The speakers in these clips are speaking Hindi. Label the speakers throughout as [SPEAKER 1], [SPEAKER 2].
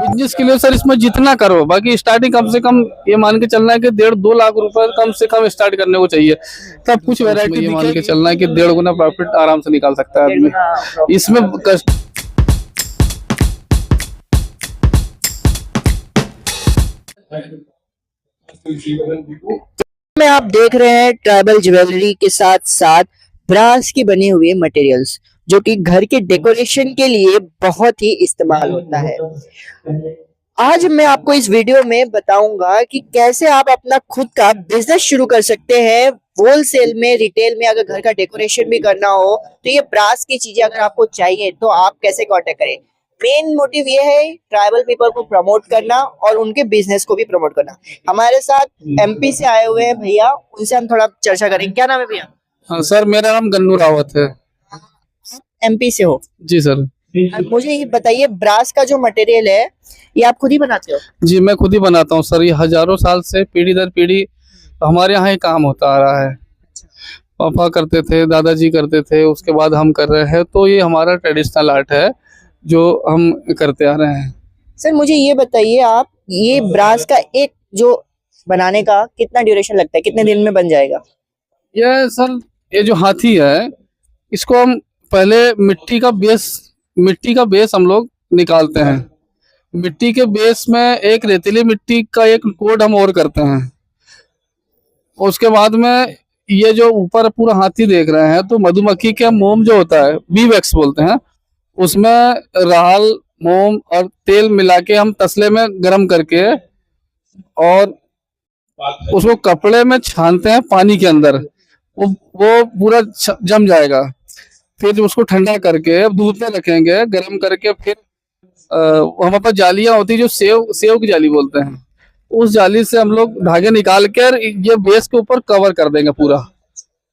[SPEAKER 1] बिजनेस के लिए सर इसमें जितना करो, बाकी स्टार्टिंग कम से कम ये मान के चलना है कि 1.5-2 लाख रुपए कम से कम स्टार्ट करने को चाहिए। तब कुछ वैरायटी ये मान के चलना है कि 1.5 गुना प्रॉफिट आराम से निकाल सकता है आदमी इसमें।
[SPEAKER 2] में आप देख रहे हैं ट्राइबल ज्वेलरी के साथ साथ ब्रास की बनी हुई मटेरियल्स जो कि घर के डेकोरेशन के लिए बहुत ही इस्तेमाल होता है। आज मैं आपको इस वीडियो में बताऊंगा कि कैसे आप अपना खुद का बिजनेस शुरू कर सकते हैं। होलसेल में, रिटेल में अगर घर का डेकोरेशन भी करना हो तो ये ब्रास की चीजें अगर आपको चाहिए तो आप कैसे कांटेक्ट करें। मेन मोटिव ये है ट्राइबल पीपल को प्रमोट करना और उनके बिजनेस को भी प्रमोट करना। हमारे साथ एमपी से आए हुए हैं भैया, उनसे हम थोड़ा चर्चा करेंगे। क्या नाम है भैया?
[SPEAKER 1] हाँ सर, मेरा नाम गन्नू रावत है।
[SPEAKER 2] एमपी से हो?
[SPEAKER 1] जी सर।
[SPEAKER 2] मुझे ये बताइए, ब्रास का जो मटेरियल है ये आप खुद ही बनाते हो?
[SPEAKER 1] जी मैं खुद ही बनाता हूँ सर। ये हजारों साल से पीढ़ी दर पीढ़ी हमारे यहाँ ही काम होता आ रहा है। पापा करते थे, दादाजी करते थे, उसके बाद हम कर रहे हैं। तो ये हमारा ट्रेडिशनल आर्ट है जो हम करते आ रहे हैं।
[SPEAKER 2] सर मुझे ये बताइए, आप ये ब्रास का एक जो बनाने का कितना ड्यूरेशन लगता है, कितने दिन में बन जाएगा?
[SPEAKER 1] ये सर, ये जो हाथी है इसको हम पहले मिट्टी का बेस हम लोग निकालते हैं। मिट्टी के बेस में एक रेतीली मिट्टी का एक कोड हम और करते हैं। उसके बाद में ये जो ऊपर पूरा हाथी देख रहे हैं तो मधुमक्खी का मोम जो होता है, बी वैक्स बोलते हैं, उसमें राल, मोम और तेल मिला के हम तसले में गरम करके और उसको कपड़े में छानते हैं पानी के अंदर। वो पूरा जम जाएगा। फिर उसको ठंडा करके दूध में रखेंगे गरम करके। फिर हमारे पास जालियां होती है जो सेव की जाली बोलते हैं। उस जाली से हम लोग धागे निकाल कर ये बेस के ऊपर कवर कर देंगे पूरा।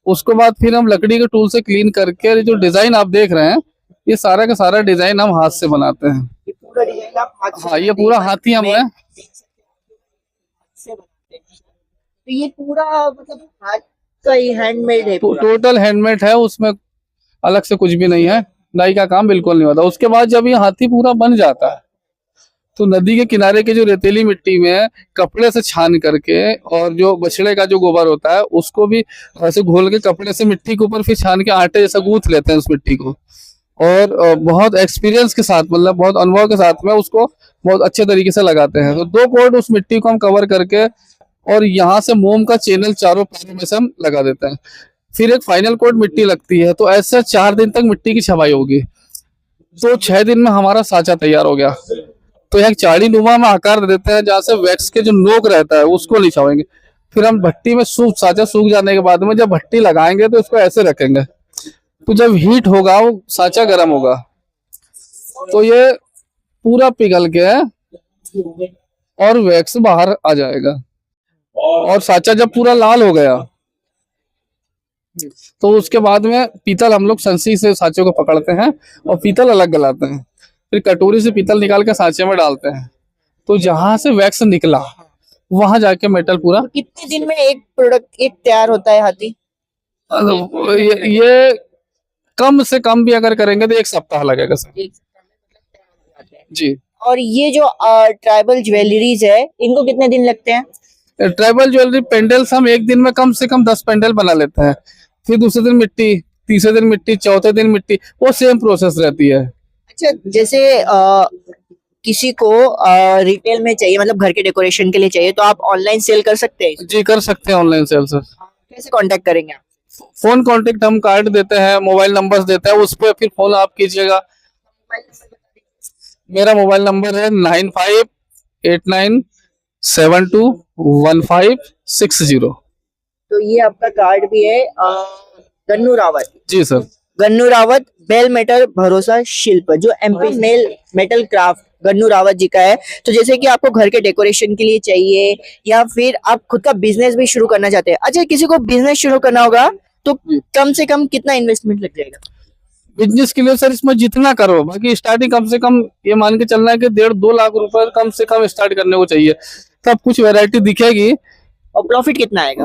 [SPEAKER 1] उसके बाद फिर हम लकड़ी के टूल से क्लीन करके जो डिजाइन आप देख रहे हैं, ये सारा का सारा डिजाइन हम हाथ से बनाते हैं।
[SPEAKER 2] ये पूरा डिजाइन आप हाथ से?
[SPEAKER 1] हाँ, ये पूरा हाथी हमने
[SPEAKER 2] तो ये पूरा मतलब हाथ का ही हैंडमेड है?
[SPEAKER 1] टोटल हैंडमेड है, उसमें अलग से कुछ भी नहीं है। नाई का काम बिल्कुल नहीं होता। उसके बाद जब ये हाथी पूरा बन जाता है तो नदी के किनारे के जो रेतीली मिट्टी में कपड़े से छान करके और जो बछड़े का जो गोबर होता है उसको भी ऐसे घोल के कपड़े से मिट्टी के ऊपर फिर छान के आटे जैसा गूंथ लेते हैं उस मिट्टी को। और बहुत एक्सपीरियंस के साथ, मतलब बहुत अनुभव के साथ में उसको बहुत अच्छे तरीके से लगाते हैं। तो 2 कोट उस मिट्टी को हम कवर करके और यहाँ से मोम का चैनल चारों पैरों में से हम लगा देते हैं। फिर एक फाइनल कोट मिट्टी लगती है। तो ऐसे 4 दिन तक मिट्टी की छपाई होगी। तो 6 दिन में हमारा साँचा तैयार हो गया। तो एक चाड़ी नुमा में आकार दे देते हैं, जहाँ से वैक्स के जो नोक रहता है उसको निछावेंगे। फिर हम भट्टी में साँचा सूख जाने के बाद में जब भट्टी लगाएंगे तो इसको ऐसे रखेंगे। तो जब हीट होगा वो साँचा गर्म होगा तो ये पूरा पिघल के और वैक्स बाहर आ जाएगा। और साँचा जब पूरा लाल हो गया तो उसके बाद में पीतल हम लोग संसी से साँचे को पकड़ते हैं और पीतल अलग गलाते हैं। फिर कटोरी से पीतल निकाल के साँचे में डालते हैं। तो जहां से वैक्स निकला वहां जाके मेटल पूरा।
[SPEAKER 2] कितने दिन में एक प्रोडक्ट एक तैयार होता है हाथी?
[SPEAKER 1] ये कम से कम भी अगर करेंगे तो 1 सप्ताह लगेगा सर। जी।
[SPEAKER 2] और ये जो ट्राइबल ज्वेलरीज है इनको कितने दिन लगते हैं?
[SPEAKER 1] ट्राइबल ज्वेलरी पेंडल्स हम एक दिन में कम से कम 10 पेंडल बना लेते हैं। फिर दूसरे दिन मिट्टी, तीसरे दिन मिट्टी, चौथे दिन मिट्टी, वो सेम प्रोसेस रहती है।
[SPEAKER 2] अच्छा, जैसे किसी को रिटेल में चाहिए, मतलब घर के डेकोरेशन के लिए चाहिए, तो आप ऑनलाइन सेल कर सकते हैं?
[SPEAKER 1] जी कर सकते हैं ऑनलाइन सेल सर।
[SPEAKER 2] कैसे कांटेक्ट करेंगे आप?
[SPEAKER 1] फोन कांटेक्ट हम कार्ड देते हैं, मोबाइल नंबर्स देते हैं, उस पर फिर फोन आप कीजिएगा। मेरा मोबाइल नंबर है 9589721560।
[SPEAKER 2] तो ये आपका कार्ड भी है। गन्नू रावत?
[SPEAKER 1] जी sir.
[SPEAKER 2] Gannu Rawat bell metal भरोसा शिल्प, जो MP metal craft Gannu Rawat ji का है। तो जैसे कि आपको घर के डेकोरेशन के लिए चाहिए या फिर आप खुद का बिजनेस भी शुरू करना चाहते हैं। अच्छा, किसी को बिजनेस शुरू करना होगा तो कम से कम कितना इन्वेस्टमेंट लग जाएगा
[SPEAKER 1] बिजनेस के लिए? सर इसमें जितना करो, बाकी स्टार्टिंग कम से कम ये मान के चलना है कि 1.5-2 लाख रुपए कम से कम स्टार्ट करने को चाहिए। तब कुछ वैरायटी दिखेगी।
[SPEAKER 2] और प्रॉफिट कितना आएगा?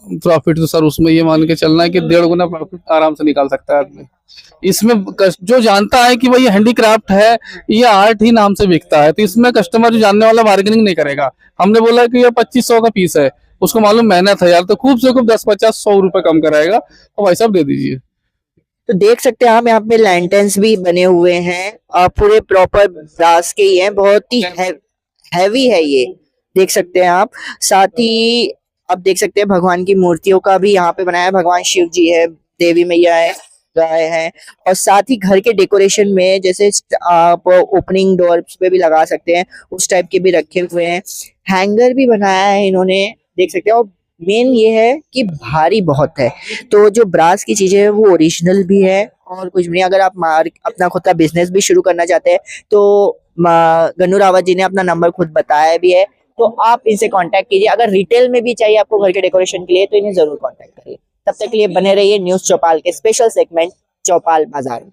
[SPEAKER 1] प्रॉफिट तो सर उसमें ये मान के चलना है कि 1.5 गुना प्रॉफिट आराम से निकाल सकता है आदमी। इसमें जो जानता है कि भाई ये हैंडीक्राफ्ट है, ये आर्ट ही नाम से बिकता है, तो इसमें कस्टमर जो जानने वाला बार्गेनिंग नहीं करेगा। हमने बोला कि ये 2500 का पीस है, उसको मालूम मेहनत है यार, तो खूब से खूब 10-50-100 रुपए कम कराएगा, तो भाई साहब दे दीजिए।
[SPEAKER 2] तो देख सकते हैं आप यहाँ पे लैंटर्न्स भी बने हुए हैं और पूरे प्रॉपर ब्रास के ही हैं, बहुत ही हैवी है ये, देख सकते हैं आप। साथ ही आप देख सकते हैं भगवान की मूर्तियों का भी यहाँ पे बनाया है, भगवान शिव जी है, देवी मैया है, गाय है, और साथ ही घर के डेकोरेशन में जैसे आप ओपनिंग डोर्स पे भी लगा सकते हैं, उस टाइप के भी रखे हुए हैं। हैंगर भी बनाया है इन्होंने, देख सकते हैं। और मेन ये है कि भारी बहुत है, तो जो ब्रास की चीजें है वो ओरिजिनल भी है और कुछ भी नहीं। अगर आप अपना खुद का बिजनेस भी शुरू करना चाहते हैं तो गन्नू रावत जी ने अपना नंबर खुद बताया भी है, तो आप इनसे कांटेक्ट कीजिए। अगर रिटेल में भी चाहिए आपको घर के डेकोरेशन के लिए तो इन्हें जरूर कांटेक्ट करिए। तब तक के लिए बने रहिए न्यूज़ चौपाल के स्पेशल सेगमेंट चौपाल बाजार में।